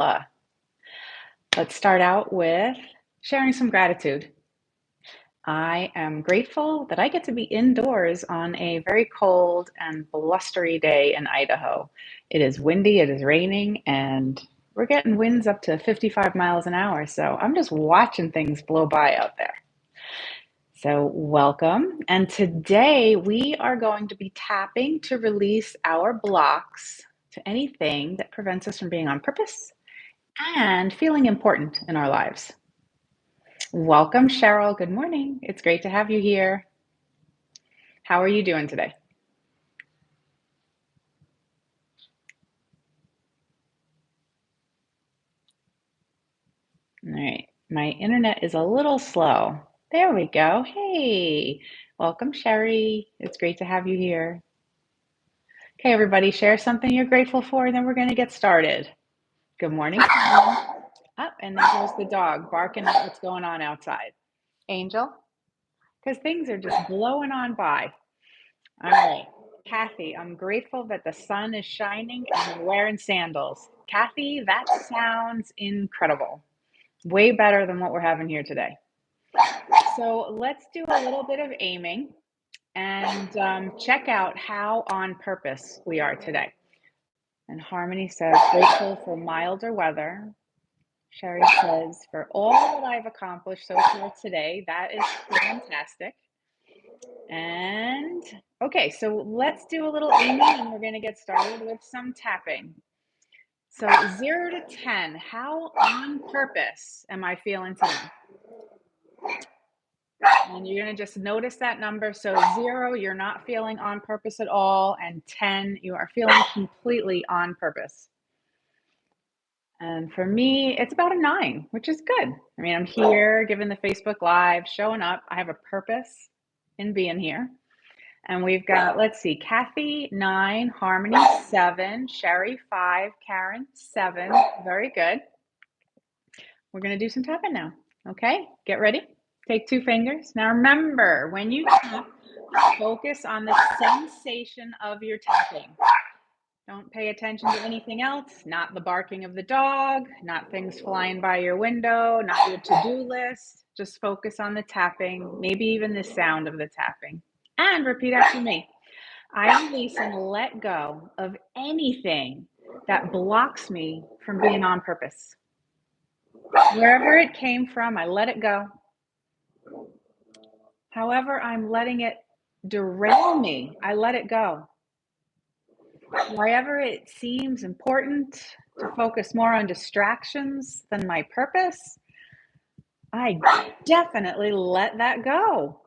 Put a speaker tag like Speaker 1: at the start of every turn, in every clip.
Speaker 1: Nicola. Let's start out with sharing some gratitude. I am grateful that I get to be indoors on a very cold and blustery day in Idaho. It is windy, it is raining, and we're getting winds up to 55 miles an hour. So I'm just watching things blow by out there. So, welcome. And today we are going to be tapping to release our blocks to anything that prevents us from being on purpose and feeling important in our lives. Welcome, Cheryl. Good morning. It's great to have you here. How are you doing today? All right. My internet is a little slow. There we go. Hey, welcome, Sherry. It's great to have you here. Okay, everybody, share something you're grateful for, and then we're going to get started. Good morning, Karen. Up, and there goes the dog barking at what's going on outside. Angel, because things are just blowing on by. All right, Kathy, I'm grateful that the sun is shining and I'm wearing sandals. Kathy, that sounds incredible. Way better than what we're having here today. So let's do a little bit of aiming and check out how on purpose we are today. And Harmony says, grateful for milder weather. Sherry says, for all that I've accomplished so far today, that is fantastic. And okay, so let's do a little aiming and we're going to get started with some tapping. So 0 to 10, how on purpose am I feeling today? And you're going to just notice that number. So 0, you're not feeling on purpose at all. And 10, you are feeling completely on purpose. And for me, it's about a 9, which is good. I mean, I'm here giving the Facebook Live, showing up. I have a purpose in being here. And we've got, let's see, Kathy, 9, Harmony, 7, Sherry, 5, Karen, 7. Very good. We're going to do some tapping now. Okay, get ready. Take 2 fingers. Now remember, when you tap, focus on the sensation of your tapping. Don't pay attention to anything else, not the barking of the dog, not things flying by your window, not your to-do list. Just focus on the tapping, maybe even the sound of the tapping. And repeat after me. I release and let go of anything that blocks me from being on purpose. Wherever it came from, I let it go. However, I'm letting it derail me, I let it go. Wherever it seems important to focus more on distractions than my purpose, I definitely let that go.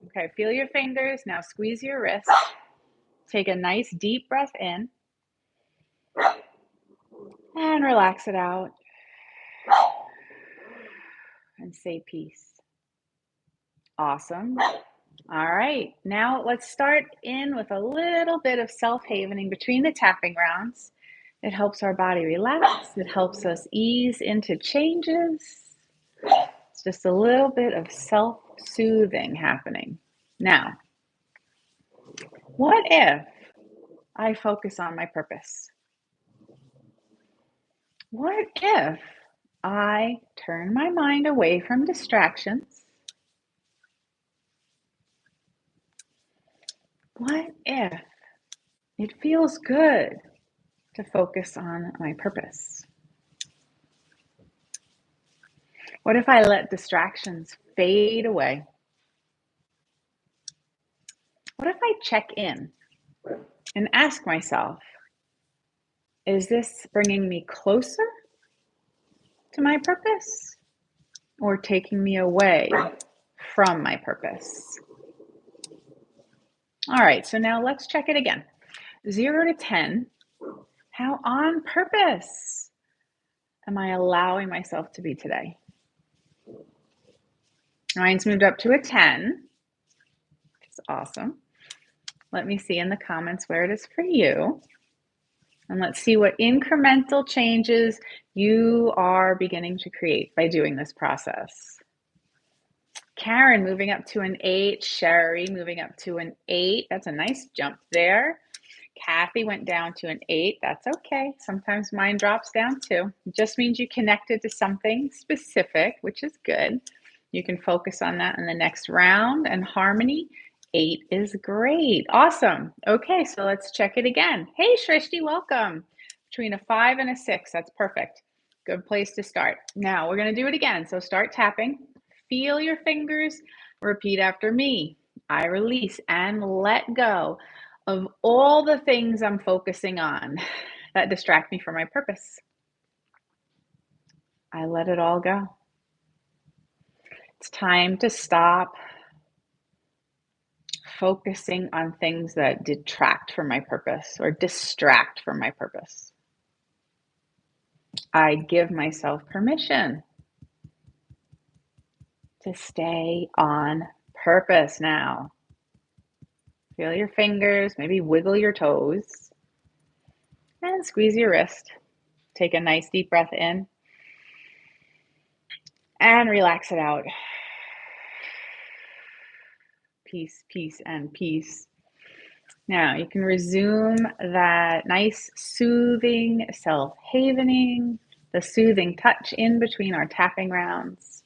Speaker 1: Okay, feel your fingers. Now squeeze your wrist. Take a nice deep breath in and relax it out and say peace. Awesome. All right, now let's start in with a little bit of self-havening between the tapping rounds. It helps our body relax. It helps us ease into changes. It's just a little bit of self-soothing happening. Now, what if I focus on my purpose? What if I turn my mind away from distractions? What if it feels good to focus on my purpose? What if I let distractions fade away? What if I check in and ask myself, is this bringing me closer to my purpose or taking me away from my purpose? All right, so now let's check it again. 0 to 10, how on purpose am I allowing myself to be today? Mine's moved up to a 10, which is awesome. Let me see in the comments where it is for you. And let's see what incremental changes you are beginning to create by doing this process. Karen moving up to an 8, Sherry moving up to an 8. That's a nice jump there. Kathy went down to an 8. That's okay. Sometimes mine drops down too. It just means you connected to something specific, which is good. You can focus on that in the next round. And Harmony, 8 is great. Awesome. Okay, so let's check it again. Hey, Shrishti, welcome. Between a 5 and a 6. That's perfect. Good place to start. Now we're going to do it again. So start tapping. Feel your fingers. Repeat after me. I release and let go of all the things I'm focusing on that distract me from my purpose. I let it all go. It's time to stop focusing on things that detract from my purpose or distract from my purpose. I give myself permission to stay on purpose now. Feel your fingers, maybe wiggle your toes, and squeeze your wrist. Take a nice deep breath in and relax it out. Peace, peace, and peace. Now you can resume that nice soothing self-havening, the soothing touch in between our tapping rounds.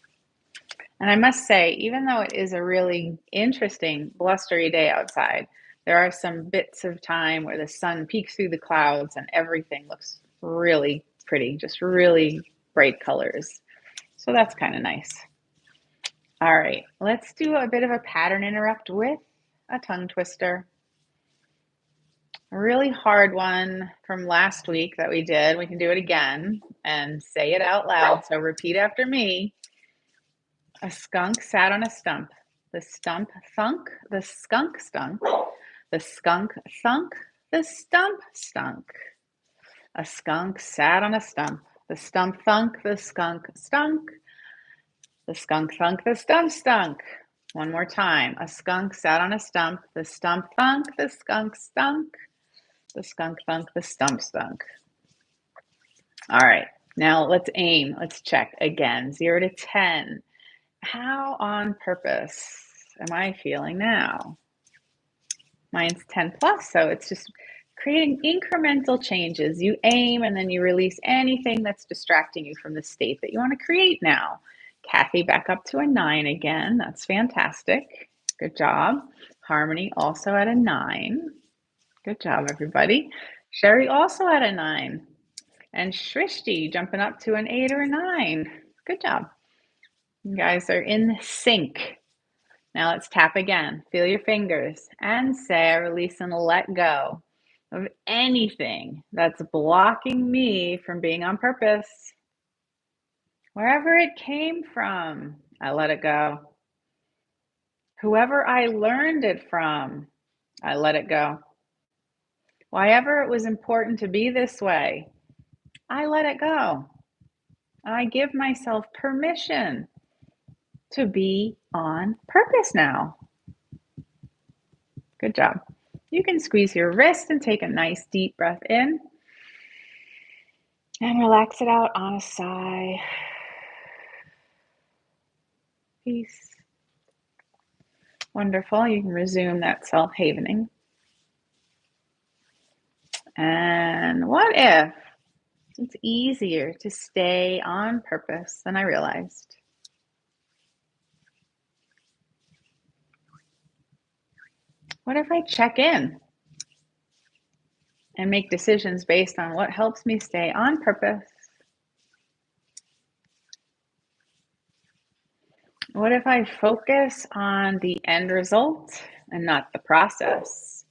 Speaker 1: And I must say, even though it is a really interesting, blustery day outside, there are some bits of time where the sun peeks through the clouds and everything looks really pretty, just really bright colors. So that's kind of nice. All right, let's do a bit of a pattern interrupt with a tongue twister. A really hard one from last week that we did. We can do it again and say it out loud. So repeat after me. A skunk sat on a stump. The stump thunk, the skunk stunk. The skunk thunk, the stump stunk. A skunk sat on a stump. The stump thunk, the skunk stunk. The skunk thunk, the stump stunk. One more time. A skunk sat on a stump. The stump thunk, the skunk stunk. The skunk thunk, the stump stunk. All right, now let's aim. Let's check again. 0 to 10. How on purpose am I feeling now? Mine's 10 plus, so it's just creating incremental changes. You aim and then you release anything that's distracting you from the state that you want to create now. Kathy, back up to a 9 again. That's fantastic. Good job. Harmony also at a 9. Good job, everybody. Sherry also at a 9. And Shrishti jumping up to an 8 or a 9. Good job. You guys are in sync. Now let's tap again. Feel your fingers and say, I release and let go of anything that's blocking me from being on purpose. Wherever it came from, I let it go. Whoever I learned it from, I let it go. Why ever it was important to be this way, I let it go. I give myself permission to be on purpose now. Good job. You can squeeze your wrist and take a nice deep breath in and relax it out on a sigh. Peace. Wonderful. You can resume that self-havening. And what if it's easier to stay on purpose than I realized? What if I check in and make decisions based on what helps me stay on purpose? What if I focus on the end result and not the process?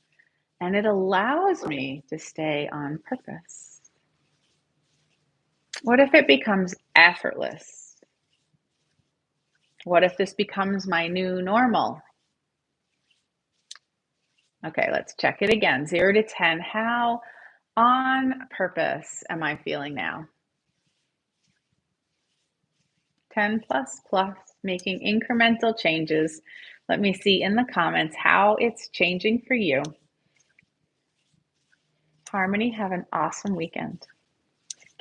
Speaker 1: And it allows me to stay on purpose. What if it becomes effortless? What if this becomes my new normal? Okay, let's check it again. 0 to 10. How on purpose am I feeling now? 10 plus plus, making incremental changes. Let me see in the comments how it's changing for you. Harmony, have an awesome weekend.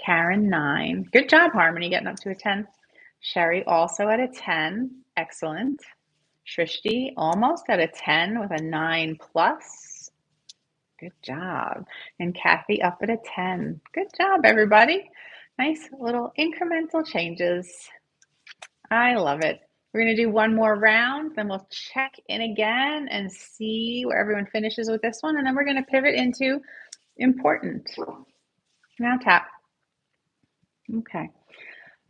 Speaker 1: Karen, 9. Good job, Harmony, getting up to a 10. Sherry, also at a 10. Excellent. Shrishti, almost at a 10 with a 9 plus. Good job. And Kathy up at a 10. Good job, everybody. Nice little incremental changes. I love it. We're going to do one more round, then we'll check in again and see where everyone finishes with this one. And then we're going to pivot into important. Now tap. Okay.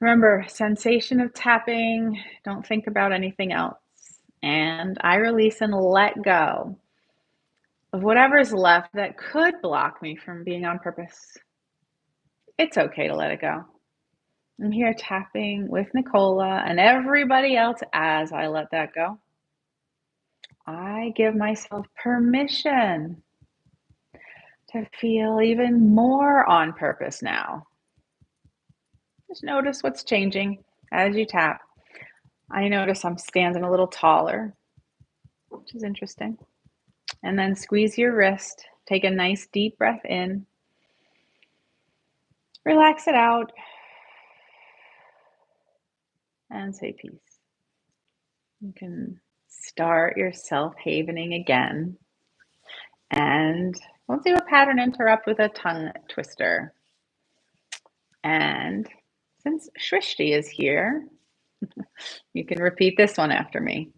Speaker 1: Remember, sensation of tapping. Don't think about anything else. And I release and let go of whatever's left that could block me from being on purpose. It's okay to let it go. I'm here tapping with Nicola and everybody else as I let that go. I give myself permission to feel even more on purpose now. Just notice what's changing as you tap. I notice I'm standing a little taller, which is interesting. And then squeeze your wrist. Take a nice deep breath in. Relax it out. And say peace. You can start your self-havening again. And we'll do a pattern interrupt with a tongue twister. And since Shrishti is here, you can repeat this one after me.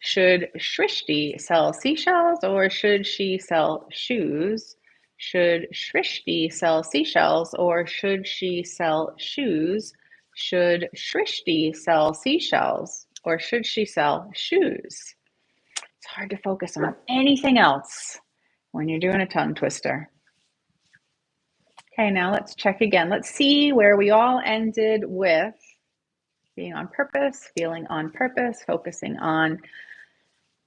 Speaker 1: Should Shrishti sell seashells or should she sell shoes? Should Shrishti sell seashells or should she sell shoes? Should Shrishti sell seashells or should she sell shoes? It's hard to focus on anything else when you're doing a tongue twister. Okay, now let's check again. Let's see where we all ended with being on purpose, feeling on purpose, focusing on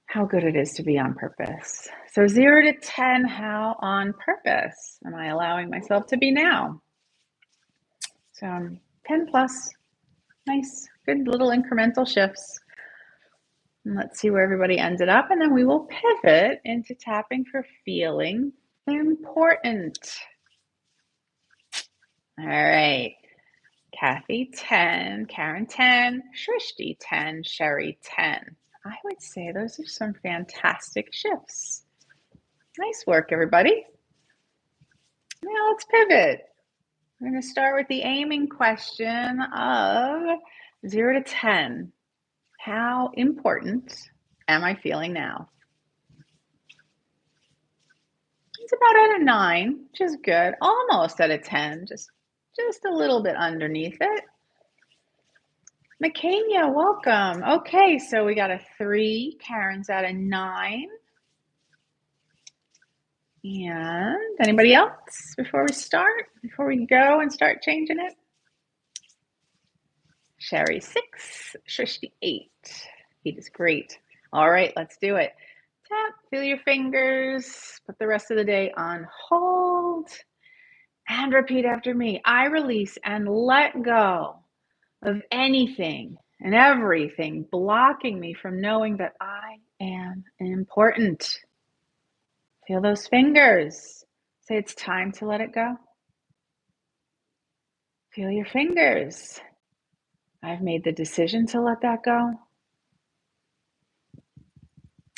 Speaker 1: how good it is to be on purpose. So 0 to 10, how on purpose am I allowing myself to be now? So 10 plus, nice, good little incremental shifts. And let's see where everybody ended up, and then we will pivot into tapping for feeling important. All right. Kathy, 10, Karen, 10, Shrishti, 10, Sherry, 10. I would say those are some fantastic shifts. Nice work, everybody. Now let's pivot. We're going to start with the aiming question of 0 to 10. How important am I feeling now? It's about at a 9, which is good. Almost at a 10, just a little bit underneath it. McKania, welcome. Okay, so we got a 3. Karen's at a 9. And anybody else before we go and start changing it? Sherry, 6. Shrishti, 8. 8 is great. All right, let's do it. Tap, feel your fingers. Put the rest of the day on hold. And repeat after me. I release and let go of anything and everything blocking me from knowing that I am important. Feel those fingers. Say it's time to let it go. Feel your fingers. I've made the decision to let that go.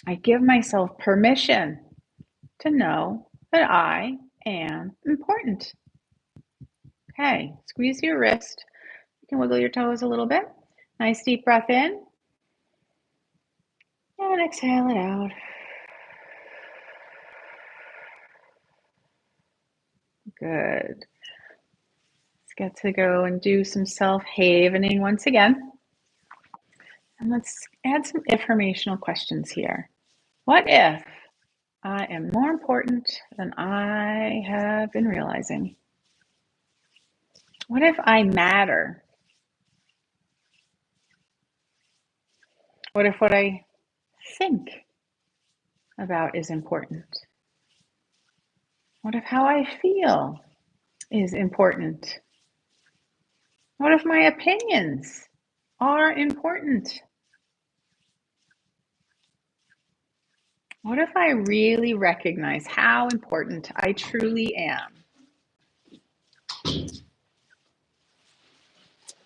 Speaker 1: I give myself permission to know that I am important. Okay, squeeze your wrist. You can wiggle your toes a little bit. Nice deep breath in. And exhale it out. Good. Let's get to go and do some self-havening once again. And let's add some informational questions here. What if I am more important than I have been realizing? What if I matter? What if what I think about is important? What if how I feel is important? What if my opinions are important? What if I really recognize how important I truly am?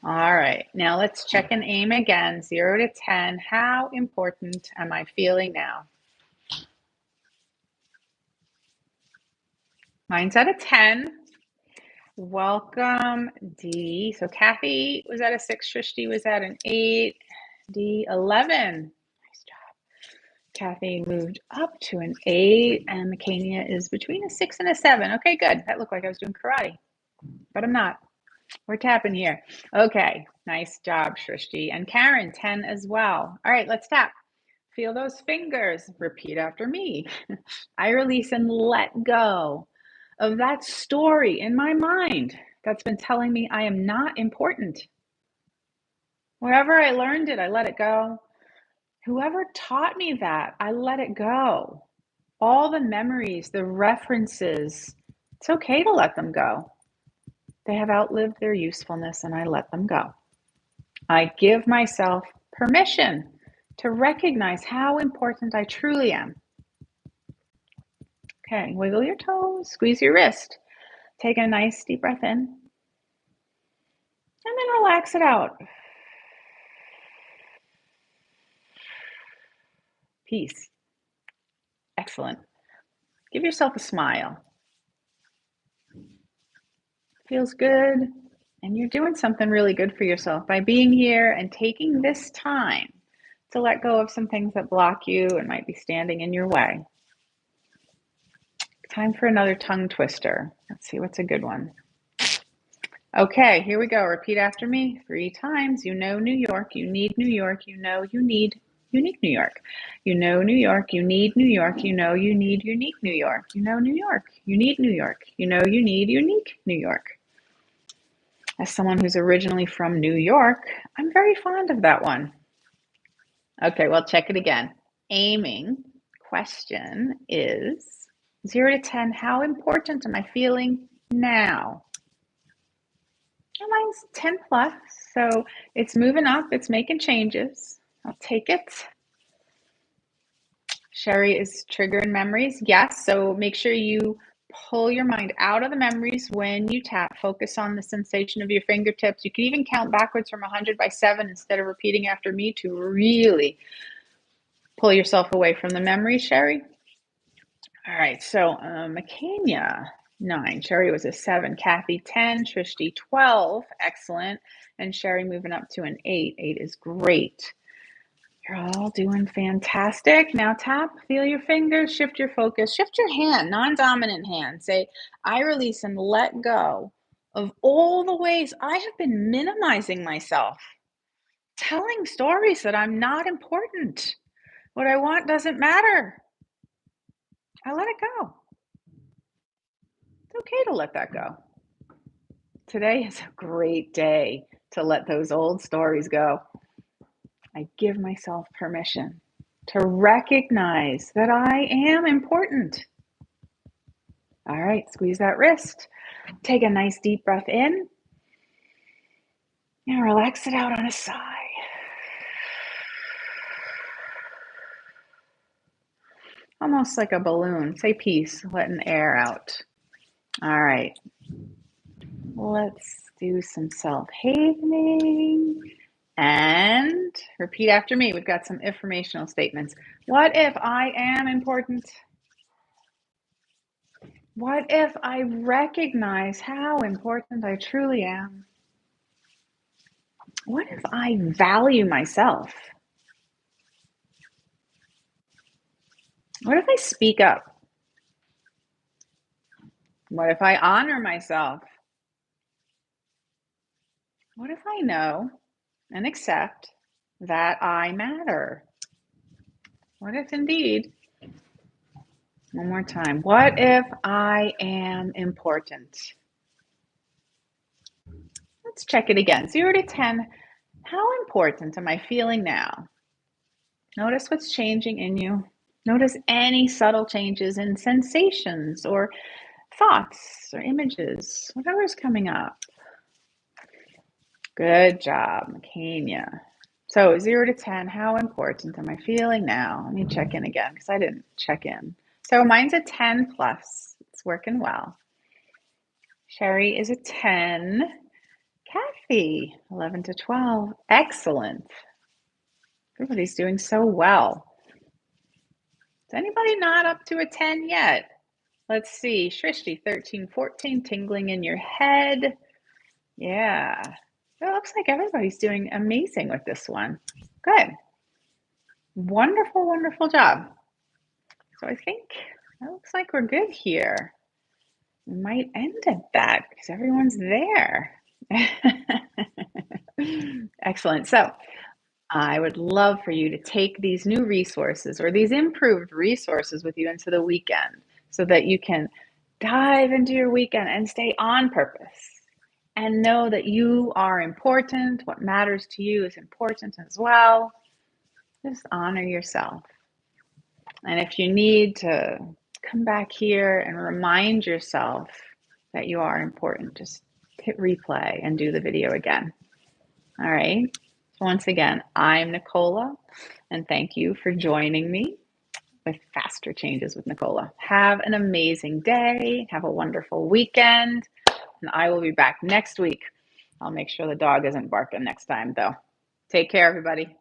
Speaker 1: All right, now let's check and aim again, 0 to 10. How important am I feeling now? Mine's at a 10. Welcome, D. So Kathy was at a 6, Shrishti was at an 8, D 11. Nice job. Kathy moved up to an 8, and Mecania is between a 6 and a 7. Okay, good. That looked like I was doing karate, but I'm not. We're tapping here. Okay, nice job, Shrishti. And Karen, 10 as well. All right, let's tap. Feel those fingers. Repeat after me. I release and let go of that story in my mind that's been telling me I am not important. Wherever I learned it, I let it go. Whoever taught me that, I let it go. All the memories, the references, it's okay to let them go. They have outlived their usefulness and I let them go. I give myself permission to recognize how important I truly am. Okay, wiggle your toes, squeeze your wrist. Take a nice deep breath in and then relax it out. Peace. Excellent. Give yourself a smile. Feels good. And you're doing something really good for yourself by being here and taking this time to let go of some things that block you and might be standing in your way. Time for another tongue twister. Let's see what's a good one. Okay, here we go. Repeat after me 3 times. You know New York, you need New York, you know you need unique New York. You know New York, you need New York, you know you need unique New York. You know New York, you need New York, you know you need unique New York. As someone who's originally from New York, I'm very fond of that one. Okay, well, check it again. Aiming question is 0 to 10, how important am I feeling now? Mine's 10 plus, so it's moving up, it's making changes. I'll take it. Sherry is triggering memories. Yes, so make sure you pull your mind out of the memories when you tap. Focus on the sensation of your fingertips. You can even count backwards from 100 by 7 instead of repeating after me to really pull yourself away from the memories, Sherry. All right, so Mecania, 9. Sherry was a 7. Kathy, 10. Trishti, 12. Excellent. And Sherry moving up to an 8. 8 is great. You're all doing fantastic. Now tap, feel your fingers, shift your focus, shift your hand, non-dominant hand. Say, I release and let go of all the ways I have been minimizing myself, telling stories that I'm not important. What I want doesn't matter. I let it go. It's okay to let that go. Today is a great day to let those old stories go. I give myself permission to recognize that I am important. All right, squeeze that wrist. Take a nice deep breath in and relax it out on a sigh. Almost like a balloon. Say peace, letting air out. All right, let's do some self-havening. And repeat after me. We've got some informational statements. What if I am important? What if I recognize how important I truly am? What if I value myself? What if I speak up? What if I honor myself? What if I know and accept that I matter? What if indeed, one more time, what if I am important? Let's check it again. 0 to 10, how important am I feeling now? Notice what's changing in you. Notice any subtle changes in sensations or thoughts or images, whatever's coming up. Good job, Mecania. So 0 to 10, how important am I feeling now? Let me check in again because I didn't check in. So mine's a 10 plus. It's working well. Sherry is a 10. Kathy, 11 to 12. Excellent. Everybody's doing so well. Is anybody not up to a 10 yet? Let's see. Shrishti, 13, 14, tingling in your head. Yeah. It looks like everybody's doing amazing with this one. Good. Wonderful, wonderful job. So I think it looks like we're good here. We might end at that because everyone's there. Excellent. So I would love for you to take these new resources or these improved resources with you into the weekend so that you can dive into your weekend and stay on purpose and know that you are important. What matters to you is important as well. Just honor yourself. And if you need to come back here and remind yourself that you are important, just hit replay and do the video again. All right. So once again, I'm Nicola, and thank you for joining me with Faster Changes with Nicola. Have an amazing day. Have a wonderful weekend. And I will be back next week. I'll make sure the dog isn't barking next time, though. Take care, everybody.